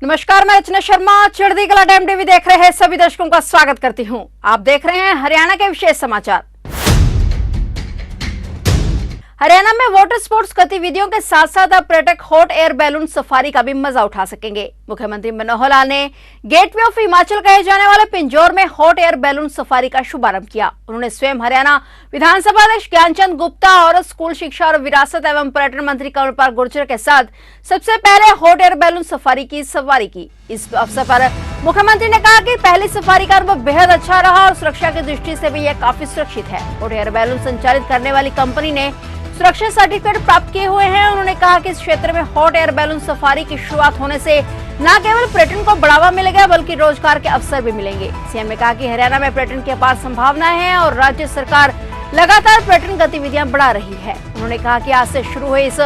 नमस्कार, मैं रचना शर्मा चढ़ती कला टाइम टीवी देख रहे हैं सभी दर्शकों का स्वागत करती हूं। आप देख रहे हैं हरियाणा के विशेष समाचार। हरियाणा में वाटर स्पोर्ट्स गतिविधियों के साथ साथ अब पर्यटक हॉट एयर बैलून सफारी का भी मजा उठा सकेंगे। मुख्यमंत्री मनोहर लाल ने गेटवे ऑफ हिमाचल कहे जाने वाले पिंजौर में हॉट एयर बैलून सफारी का शुभारंभ किया। उन्होंने स्वयं हरियाणा विधानसभा अध्यक्ष ज्ञानचंद गुप्ता और स्कूल शिक्षा और विरासत एवं पर्यटन मंत्री कंवरपाल गुर्जर के साथ सबसे पहले हॉट एयर बैलून सफारी की सवारी की। इस अवसर पर मुख्यमंत्री ने कहा कि पहली सफारी का अनुभव बेहद अच्छा रहा और सुरक्षा की दृष्टि से भी यह काफी सुरक्षित है। हॉट एयर बैलून संचालित करने वाली कंपनी ने सुरक्षा सर्टिफिकेट प्राप्त किए हुए हैं। उन्होंने कहा कि इस क्षेत्र में हॉट एयर बैलून सफारी की शुरुआत होने से न केवल पर्यटन को बढ़ावा मिलेगा बल्कि रोजगार के अवसर भी मिलेंगे। सीएम ने कहा कि हरियाणा में पर्यटन की अपार संभावनाएं हैं और राज्य सरकार लगातार पर्यटन गतिविधियां बढ़ा रही है। उन्होंने कहा कि आज से शुरू हुए इस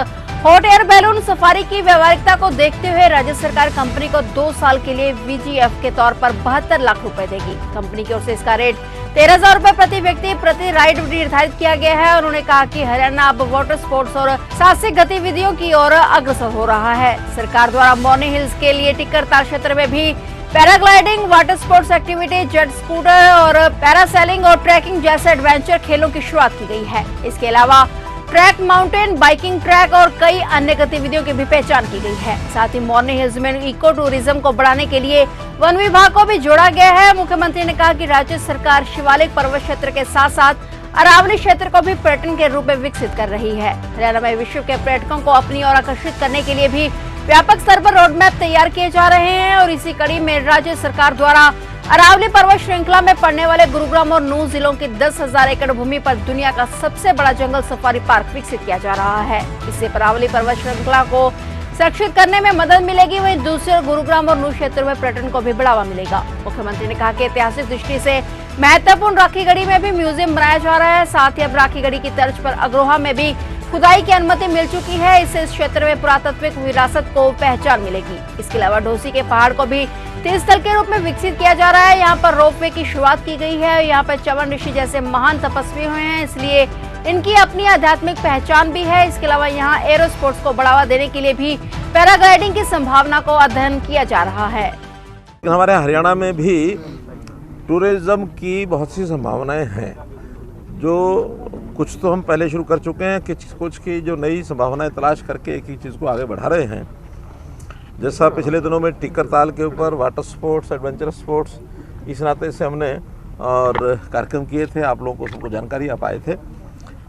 हॉट एयर बैलून सफारी की व्यवहारिकता को देखते हुए राज्य सरकार कंपनी को 2 साल के लिए VGF के तौर पर 72 लाख रुपए देगी। कंपनी की ओर से इसका रेट 13,000 रुपए प्रति व्यक्ति प्रति राइड निर्धारित किया गया है। उन्होंने कहा कि हरियाणा अब वाटर स्पोर्ट्स और साहसिक गतिविधियों की ओर अग्रसर हो रहा है। सरकार द्वारा मौनी हिल्स के लिए टिक्कर ताल क्षेत्र में भी paragliding, water sports activity, jet scooter और पैरासेलिंग और ट्रैकिंग जैसे एडवेंचर खेलों की शुरुआत की गई है। इसके अलावा ट्रैक, माउंटेन बाइकिंग ट्रैक और कई अन्य गतिविधियों की भी पहचान की गई है। साथ ही मॉर्नी हिल्स में इको टूरिज्म को बढ़ाने के लिए वन विभाग को भी जोड़ा गया है। मुख्यमंत्री ने कहा कि राज्य सरकार शिवालिक पर्वत क्षेत्र के साथ साथ अरावली क्षेत्र को भी पर्यटन के रूप में विकसित कर रही है। हरियाणा में विश्व के पर्यटकों को अपनी ओर आकर्षित करने के लिए भी व्यापक स्तर पर रोड मैप तैयार किए जा रहे हैं और इसी कड़ी में राज्य सरकार द्वारा अरावली पर्वत श्रृंखला में पड़ने वाले गुरुग्राम और नूंह जिलों की 10,000 एकड़ भूमि पर दुनिया का सबसे बड़ा जंगल सफारी पार्क विकसित किया जा रहा है। इससे अरावली पर्वत श्रृंखला को सुरक्षित करने में मदद मिलेगी, वहीं दूसरे गुरुग्राम और नूंह क्षेत्रों में पर्यटन को भी बढ़ावा मिलेगा। मुख्यमंत्री ने कहा कि ऐतिहासिक दृष्टि से महत्वपूर्ण राखी गढ़ी में भी म्यूजियम बनाया जा रहा है। साथ ही अब राखी गढ़ी की तर्ज पर अग्रोहा में भी खुदाई की अनुमति मिल चुकी है। इससे इस क्षेत्र में पुरातात्विक विरासत को पहचान मिलेगी। इसके अलावा ढोसी के पहाड़ को भी तीर्थस्थल के रूप में विकसित किया जा रहा है। यहाँ पर रोपवे की शुरुआत की गई है। यहाँ पर चवन ऋषि जैसे महान तपस्वी हुए हैं, इसलिए इनकी अपनी आध्यात्मिक पहचान भी है। इसके अलावा यहाँ एरो स्पोर्ट्स को बढ़ावा देने के लिए भी पैराग्लाइडिंग की संभावना को अध्ययन किया जा रहा है। हमारे हरियाणा में भी टूरिज्म की बहुत सी संभावनाएं हैं, जो कुछ तो हम पहले शुरू कर चुके हैं कि कुछ की जो नई संभावनाएं तलाश करके एक ही चीज़ को आगे बढ़ा रहे हैं। जैसा पिछले दिनों में टिक्कर ताल के ऊपर वाटर स्पोर्ट्स, एडवेंचर स्पोर्ट्स, इस नाते से हमने और कार्यक्रम किए थे, आप लोगों को सबको जानकारी आप आए थे।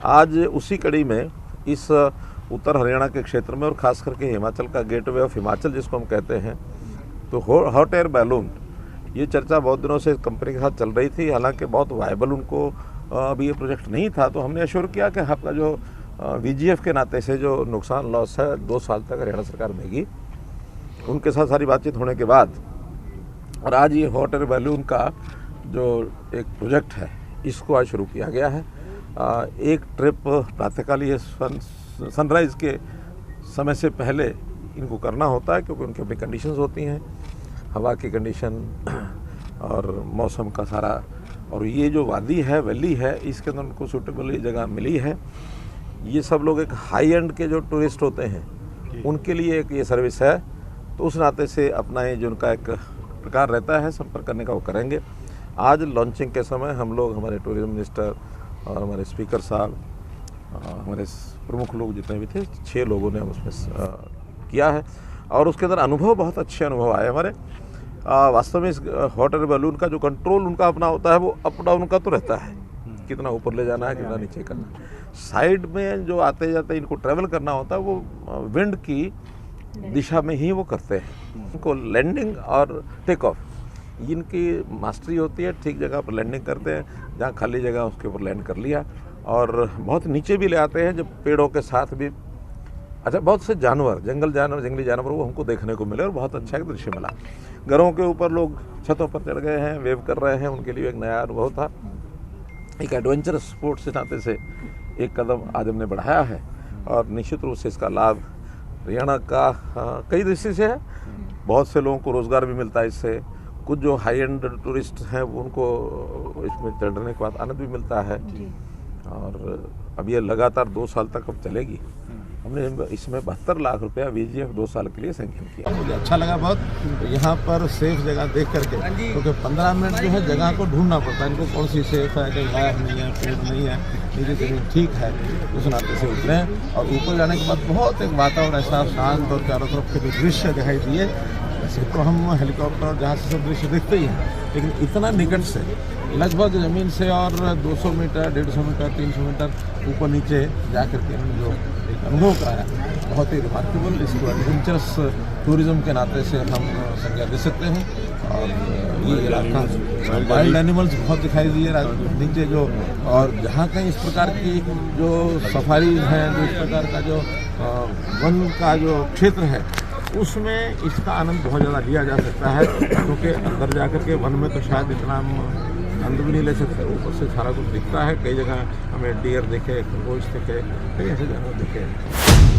आज उसी कड़ी में इस उत्तर हरियाणा के क्षेत्र में और ख़ास करके हिमाचल का गेटवे ऑफ हिमाचल जिसको हम कहते हैं, तो हॉट एयर बैलून, ये चर्चा बहुत दिनों से कंपनी के साथ चल रही थी। हालांकि बहुत वायबल उनको अभी ये प्रोजेक्ट नहीं था, तो हमने एश्योर किया कि आपका जो VGF के नाते से जो नुकसान लॉस है 2 साल तक हरियाणा सरकार देगी। उनके साथ सारी बातचीत होने के बाद और आज ये हॉट एयर बैलून का जो एक प्रोजेक्ट है इसको आज शुरू किया गया है। एक ट्रिप प्रातःकाल ये सनराइज़ के समय से पहले इनको करना होता है, क्योंकि उनकी अपनी कंडीशंस होती हैं, हवा की कंडीशन और मौसम का सारा, और ये जो वादी है, वैली है, इसके अंदर उनको सूटेबल जगह मिली है। ये सब लोग एक हाई एंड के जो टूरिस्ट होते हैं उनके लिए एक ये सर्विस है, तो उस नाते से अपना ये जो उनका एक प्रकार रहता है संपर्क करने का, वो करेंगे। आज लॉन्चिंग के समय हम लोग, हमारे टूरिज्म मिनिस्टर और हमारे स्पीकर साहब, हमारे प्रमुख लोग जितने भी थे, 6 लोगों ने हम उसमें किया है और उसके अंदर अनुभव, बहुत अच्छे अनुभव आए हमारे। वास्तव में इस हॉट एयर बैलून का जो कंट्रोल उनका अपना होता है, वो अप डाउन का तो रहता है, कितना ऊपर ले जाना है, कितना नीचे करना है। साइड में जो आते जाते इनको ट्रैवल करना होता है, वो विंड की दिशा में ही वो करते हैं। उनको लैंडिंग और टेक ऑफ, इनकी मास्टरी होती है। ठीक जगह पर लैंडिंग करते हैं, जहाँ खाली जगह उसके ऊपर लैंड कर लिया, और बहुत नीचे भी ले आते हैं जब पेड़ों के साथ भी। अच्छा, बहुत से जानवर, जंगली जानवर वो हमको देखने को मिले और बहुत अच्छा एक दृश्य मिला। घरों के ऊपर लोग छतों पर चढ़ गए हैं, वेव कर रहे हैं, उनके लिए एक नया अनुभव था। एक एडवेंचर स्पोर्ट्स के नाते से एक कदम आज हमने बढ़ाया है और निश्चित रूप से इसका लाभ हरियाणा का कई दृष्टि से है। बहुत से लोगों को रोज़गार भी मिलता है इससे। कुछ जो हाई एंड टूरिस्ट हैं उनको इसमें चढ़ने के बाद आनंद भी मिलता है। और अब ये लगातार 2 साल तक अब चलेगी हमने इसमें 72 लाख रुपया VGF 2 साल के लिए सैंक्शन किया। मुझे अच्छा लगा बहुत, तो यहाँ पर सेफ जगह देख करके, क्योंकि 15 मिनट जो है जगह को ढूंढना पड़ता है, इनको कौन सी सेफ है, कहीं गायब नहीं है, पेड़ नहीं है, नीचे जमीन ठीक है, उस नाते से उतरे। और ऊपर जाने के बाद बहुत एक वातावरण ऐसा शांत और चारों तरफ के जो दृश्य दिखाई दिए, वैसे तो हम हेलीकॉप्टर जहाँ से सब दृश्य दिखते ही हैं, लेकिन इतना निकट से लगभग ज़मीन से और 200 मीटर, 150 मीटर, 300 मीटर ऊपर नीचे जा कर के हमने जो एक अनुभव कराया, बहुत ही रिमार्केबल। इसको एडवेंचरस टूरिज्म के नाते से हम संज्ञा दे सकते हैं। और ये इलाका वाइल्ड एनिमल्स बहुत दिखाई दिए नीचे जो, और जहाँ कहीं इस प्रकार की जो सफारी हैं, जो इस प्रकार का जो वन का जो क्षेत्र है, उसमें इसका आनंद बहुत ज़्यादा लिया जा सकता है, क्योंकि अंदर जा कर के वन में तो शायद इतना आनंद भी नहीं ले सकते। ऊपर से सारा कुछ दिखता है, कई जगह हमें डियर दिखे, खरगोश दिखे, कई ऐसे जानवर दिखे।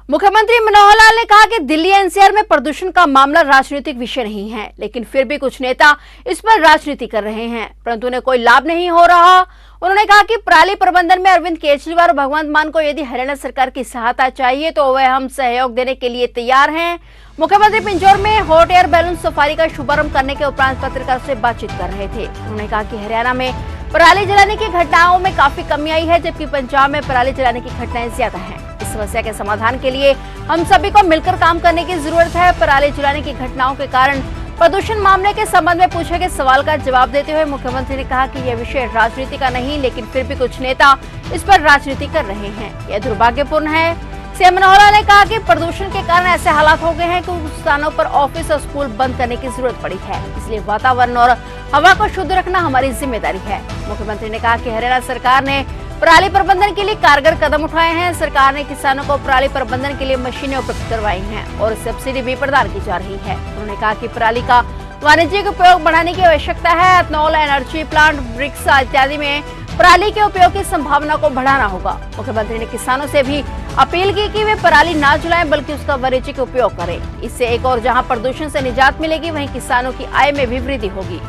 मुख्यमंत्री मनोहर लाल ने कहा कि दिल्ली NCR में प्रदूषण का मामला राजनीतिक विषय नहीं है, लेकिन फिर भी कुछ नेता इस पर राजनीति कर रहे हैं, परंतु उन्हें कोई लाभ नहीं हो रहा। उन्होंने कहा कि पराली प्रबंधन में अरविंद केजरीवाल और भगवंत मान को यदि हरियाणा सरकार की सहायता चाहिए तो वह हम सहयोग देने के लिए तैयार हैं। मुख्यमंत्री पिंजौर में हॉट एयर बैलून सफारी का शुभारंभ करने के उपरांत पत्रकारों से बातचीत कर रहे थे। उन्होंने कहा कि हरियाणा में पराली जलाने की घटनाओं में काफी कमी आई है, जबकि पंजाब में पराली जलाने की घटनाएं ज्यादा हैं। इस समस्या के समाधान के लिए हम सभी को मिलकर काम करने की जरूरत है। पराली जलाने की घटनाओं के कारण प्रदूषण मामले के संबंध में पूछे गए सवाल का जवाब देते हुए मुख्यमंत्री ने कहा कि यह विषय राजनीति का नहीं, लेकिन फिर भी कुछ नेता इस पर राजनीति कर रहे हैं। यह दुर्भाग्यपूर्ण है। सीएम मनोहर लाल ने कहा कि प्रदूषण के कारण ऐसे हालात हो गए हैं कि कुछ स्थानों पर ऑफिस और स्कूल बंद करने की जरूरत पड़ी है, इसलिए वातावरण और हवा को शुद्ध रखना हमारी जिम्मेदारी है। मुख्यमंत्री ने कहा कि हरियाणा सरकार ने पराली प्रबंधन के लिए कारगर कदम उठाए हैं। सरकार ने किसानों को पराली प्रबंधन के लिए मशीनें उपलब्ध करवाई हैं और सब्सिडी भी प्रदान की जा रही है। उन्होंने कहा कि पराली का वाणिज्यिक उपयोग बढ़ाने की आवश्यकता है। एथनॉल, एनर्जी प्लांट, ब्रिक्स इत्यादि में पराली के उपयोग की संभावना को बढ़ाना होगा। मुख्यमंत्री ने किसानों से भी अपील की कि वे पराली ना जलाएं, बल्कि उसका वाणिज्यिक उपयोग करें। इससे एक और जहां प्रदूषण से निजात मिलेगी, वहीं किसानों की आय में भी वृद्धि होगी।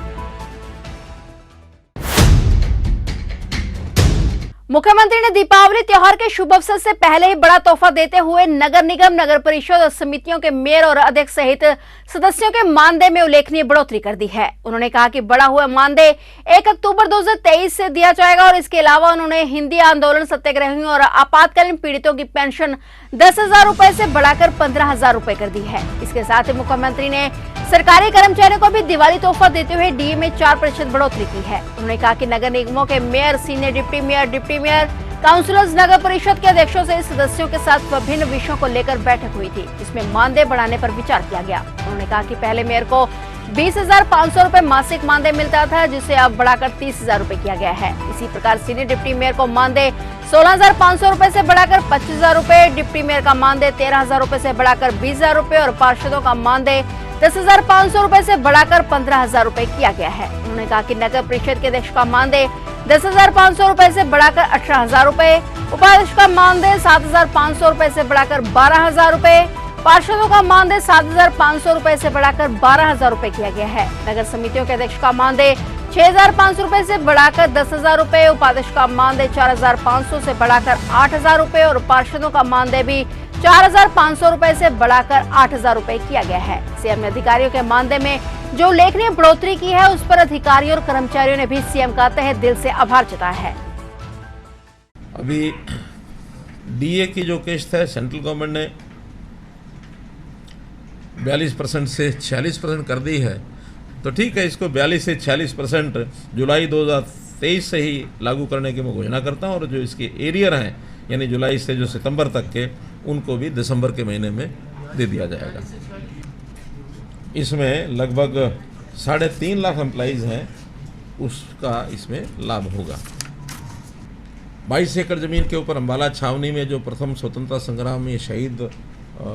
मुख्यमंत्री ने दीपावली त्योहार के शुभ अवसर से पहले ही बड़ा तोहफा देते हुए नगर निगम, नगर परिषद और समितियों के मेयर और अध्यक्ष सहित सदस्यों के मानदेय में उल्लेखनीय बढ़ोतरी कर दी है। उन्होंने कहा कि बढ़ा हुआ मानदेय 1 अक्टूबर 2023 से दिया जाएगा और इसके अलावा उन्होंने हिंदी आंदोलन सत्याग्रहियों और आपातकालीन पीड़ितों की पेंशन 10,000 रुपए से बढ़ाकर 15,000 रुपए कर दी है। इसके साथ ही मुख्यमंत्री ने सरकारी कर्मचारियों को भी दिवाली तोहफा देते हुए डीए में 4% बढ़ोतरी की है। उन्होंने कहा कि नगर निगमों के mayor, senior deputy mayor, councillors, नगर परिषद के अध्यक्षों से सदस्यों के साथ विभिन्न विषयों को लेकर बैठक हुई थी, जिसमें मानदेय बढ़ाने पर विचार किया गया। उन्होंने कहा कि पहले मेयर को 20,500 रुपए मासिक मानदेय मिलता था, जिसे अब बढ़ाकर 30,000 रुपए किया गया है। इसी प्रकार सीनियर डिप्टी मेयर को मानदेय 16,500 रुपए से बढ़ाकर 25,000 रुपए, डिप्टी मेयर का मानदेय 13,000 रुपए से बढ़ाकर 20,000 रुपए और पार्षदों का मानदेय 10,500 रुपए से बढ़ाकर 15,000 रुपए किया गया है। उन्होंने कहा कि नगर परिषद के अध्यक्ष का मानदेय 10,500 रुपए से बढ़ाकर 18,000 रुपए, उपाध्यक्ष का मानदेय 7,500 रुपए से बढ़ाकर 12,000 रुपए, पार्षदों का मानदेय 7,500 रुपए से बढ़ाकर 12,000 रुपए किया गया है। नगर समितियों के अध्यक्ष का मानदेय 6,500 रुपए से बढ़ाकर 10,000 रुपए, उपाध्यक्ष का मानदेय 4,500 से बढ़ाकर 8,000 रुपए और पार्षदों का मानदेय भी 4,500 रुपए से बढ़ाकर 8,000 रुपए किया गया है। सीएम ने अधिकारियों के मानदेय में जो उल्लेखनीय बढ़ोतरी की है, उस पर अधिकारियों और कर्मचारियों ने भी सीएम का तहे दिल से आभार जताया है। अभी डीए की जो किस्त है, सेंट्रल गवर्नमेंट ने 42% से 46% कर दी है, तो ठीक है, इसको 42 से 46% जुलाई 2023 से ही लागू करने की मैं घोषणा करता हूँ। और जो इसके एरियर हैं, यानी जुलाई से जो सितंबर तक के, उनको भी दिसंबर के महीने में दे दिया जाएगा। इसमें लगभग 3.5 लाख एम्प्लॉइज़ हैं, उसका इसमें लाभ होगा। 22 एकड़ ज़मीन के ऊपर अम्बाला छावनी में जो प्रथम स्वतंत्रता संग्राम में शहीद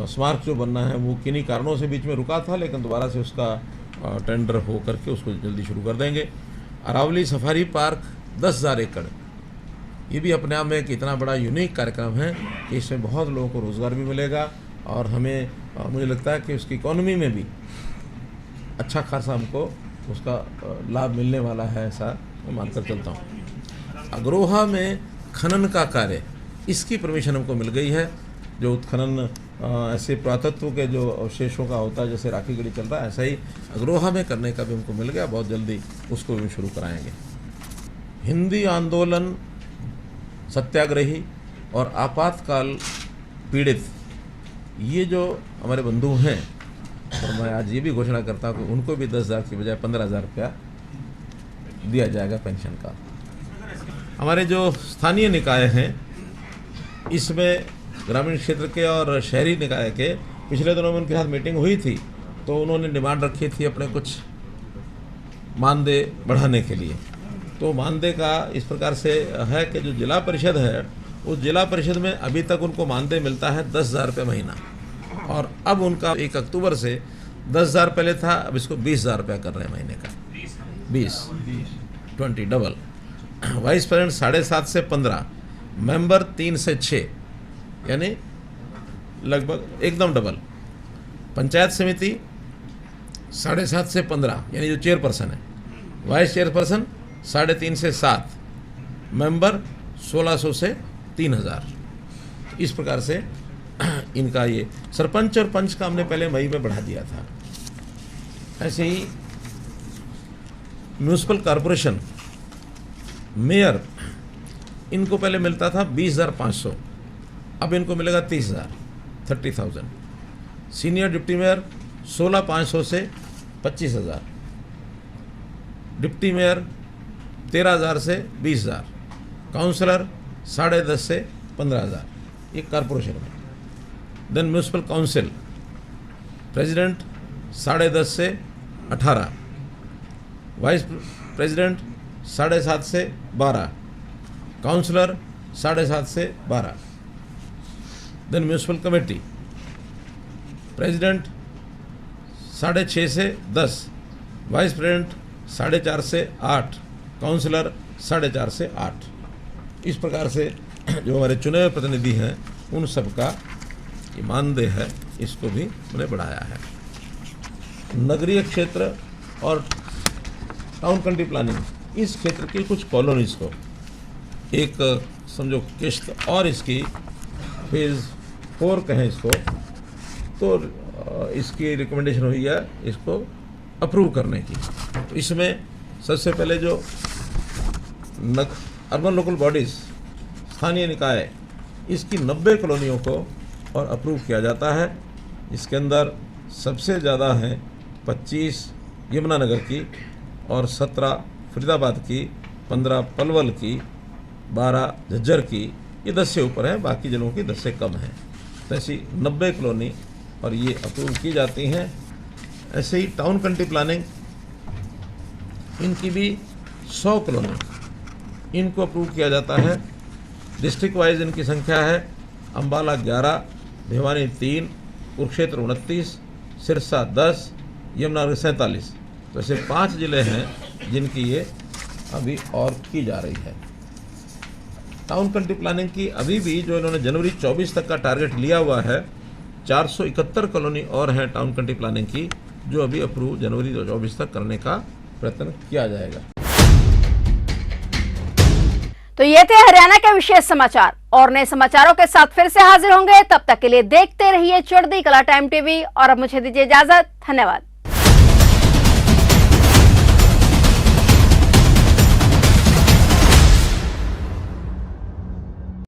स्मारक जो बनना है, वो किन्हीं कारणों से बीच में रुका था, लेकिन दोबारा से उसका टेंडर हो करके उसको जल्दी शुरू कर देंगे। अरावली सफारी पार्क 10,000 एकड़, ये भी अपने आप में एक इतना बड़ा यूनिक कार्यक्रम है कि इसमें बहुत लोगों को रोज़गार भी मिलेगा और हमें मुझे लगता है कि उसकी इकोनॉमी में भी अच्छा खासा हमको उसका लाभ मिलने वाला है, ऐसा मैं मानकर चलता हूँ। अग्रोहा में खनन का कार्य इसकी परमिशन हमको मिल गई है। जो उत्खनन ऐसे पुरातत्व के जो अवशेषों का होता है, जैसे राखीगढ़ी चल रहा है, ऐसा ही अग्रोहा में करने का भी हमको मिल गया। बहुत जल्दी उसको भी शुरू कराएंगे। हिंदी आंदोलन, सत्याग्रही और आपातकाल पीड़ित, ये जो हमारे बंधु हैं, और मैं आज ये भी घोषणा करता हूँ कि उनको भी 10,000 की बजाय 15,000 रुपया दिया जाएगा पेंशन का। हमारे जो स्थानीय निकाय हैं, इसमें ग्रामीण क्षेत्र के और शहरी निकाय के पिछले दिनों में उनके साथ मीटिंग हुई थी, तो उन्होंने डिमांड रखी थी अपने कुछ मानदेय बढ़ाने के लिए। तो मानदेय का इस प्रकार से है कि जो जिला परिषद है, उस जिला परिषद में अभी तक उनको मानदेय मिलता है 10,000 रुपये महीना, और अब उनका 1 अक्टूबर से 10,000 पहले था, अब इसको 20,000 रुपया कर रहे हैं महीने का। 20 डबल। वाइस प्रेसिडेंट 7.5 से 15, मेंबर 3 से 6, यानी लगभग एकदम डबल। पंचायत समिति 7.5 से 15, यानी जो चेयरपर्सन है, वाइस चेयरपर्सन 3.5 से 7, मेंबर 1,600 से 3,000। इस प्रकार से इनका ये सरपंच और पंच का हमने पहले मई में बढ़ा दिया था। ऐसे ही म्यूनिसिपल कॉरपोरेशन, मेयर, इनको पहले मिलता था 20,500, अब इनको मिलेगा 30,000। सीनियर डिप्टी मेयर 16,500 से 25,000, डिप्टी मेयर 13,000 से 20,000, काउंसलर 10.5 से 15,000, ये कॉरपोरेशन में। देन म्यूनिसिपल काउंसिल, प्रेसिडेंट 10.5 से 18, वाइस प्रेसिडेंट 7.5 से 12, काउंसलर 7.5 से 12। देन म्यूनिसिपल कमेटी, प्रेसिडेंट 6.5 से 10, वाइस प्रेसिडेंट 4.5 से 8, काउंसलर 4.5 से 8। इस प्रकार से जो हमारे चुने हुए प्रतिनिधि हैं, उन सबका ये मानदेय है, इसको भी हमने बढ़ाया है। नगरीय क्षेत्र और टाउन कंट्री प्लानिंग, इस क्षेत्र की कुछ कॉलोनीज को एक समझो किश्त और इसकी फेज़ 4 कहें इसको, तो इसकी रिकमेंडेशन हुई है इसको अप्रूव करने की। तो इसमें सबसे पहले जो अर्बन लोकल बॉडीज़, स्थानीय निकाय, इसकी 90 कॉलोनियों को और अप्रूव किया जाता है। इसके अंदर सबसे ज़्यादा हैं 25 यमुनानगर की, और 17 फरीदाबाद की, 15 पलवल की, 12 झज्जर की, ये 10 से ऊपर हैं, बाकी जिलों की 10 से कम हैं। तो ऐसी 90 कॉलोनी और ये अप्रूव की जाती हैं। ऐसे ही टाउन कंट्री प्लानिंग, इनकी भी 100 कॉलोनी, इनको अप्रूव किया जाता है। डिस्ट्रिक्ट वाइज इनकी संख्या है: अम्बाला 11, भिवानी 3, कुरुक्षेत्र 29, सिरसा 10, यमुनानगर 47। तो ऐसे 5 जिले हैं जिनकी ये अभी और की जा रही है। टाउन कंट्री प्लानिंग की अभी भी जो इन्होंने जनवरी 24 तक का टारगेट लिया हुआ है, 471 कॉलोनी और हैं टाउन कंट्री प्लानिंग की, जो अभी अप्रूव जनवरी 24 तक करने का प्रयत्न किया जाएगा। तो ये थे हरियाणा के विशेष समाचार, और नए समाचारों के साथ फिर से हाजिर होंगे। तब तक के लिए देखते रहिए चढ़ती कला टाइम टीवी, और अब मुझे दीजिए इजाजत। धन्यवाद।